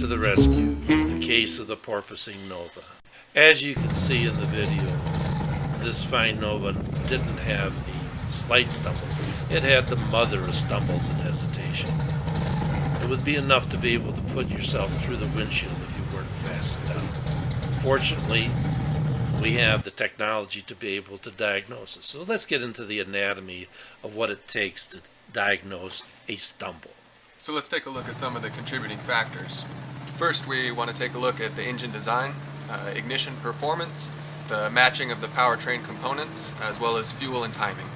to the rescue, the case of the porpoising Nova. As you can see in the video, this fine Nova didn't have a slight stumble. It had the mother of stumbles and hesitation. It would be enough to be able to put yourself through the windshield if you weren't fastened down. Fortunately, we have the technology to be able to diagnose it. So let's get into the anatomy of what it takes to diagnose a stumble. So let's take a look at some of the contributing factors. First, we want to take a look at the engine design, ignition performance, the matching of the powertrain components, as well as fuel and timing.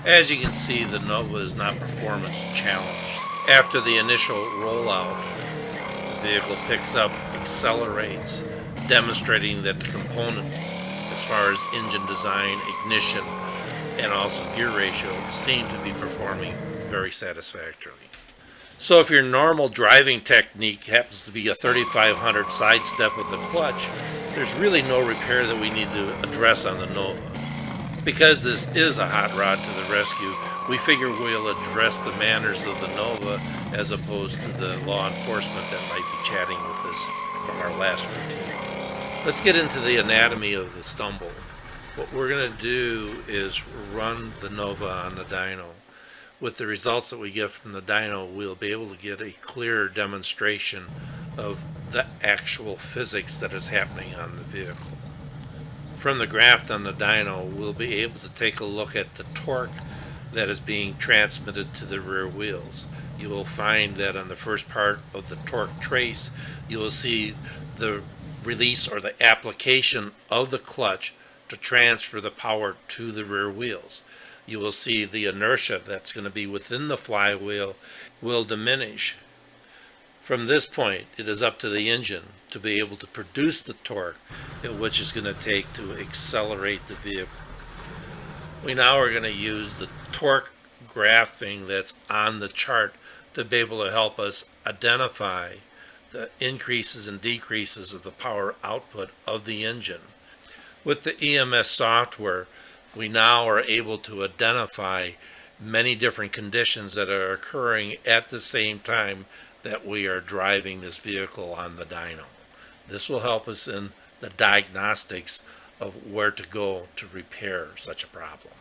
As you can see, the Nova is not performance challenged. After the initial rollout, the vehicle picks up, accelerates, demonstrating that the components, as far as engine design, ignition, and also gear ratio, seem to be performing very satisfactorily. So if your normal driving technique happens to be a 3500 sidestep with the clutch, there's really no repair that we need to address on the Nova. Because this is a hot rod to the rescue, we figure we'll address the manners of the Nova as opposed to the law enforcement that might be chatting with us from our last routine. Let's get into the anatomy of the stumble. What we're going to do is run the Nova on the dyno. With the results that we get from the dyno, we'll be able to get a clearer demonstration of the actual physics that is happening on the vehicle. From the graph on the dyno, we'll be able to take a look at the torque that is being transmitted to the rear wheels. You will find that on the first part of the torque trace, you will see the release or the application of the clutch to transfer the power to the rear wheels. You will see the inertia that's going to be within the flywheel will diminish. From this point, it is up to the engine to be able to produce the torque which is going to take to accelerate the vehicle. We now are going to use the torque graphing that's on the chart to be able to help us identify the increases and decreases of the power output of the engine. With the EMS software, we now are able to identify many different conditions that are occurring at the same time that we are driving this vehicle on the dyno. This will help us in the diagnostics of where to go to repair such a problem.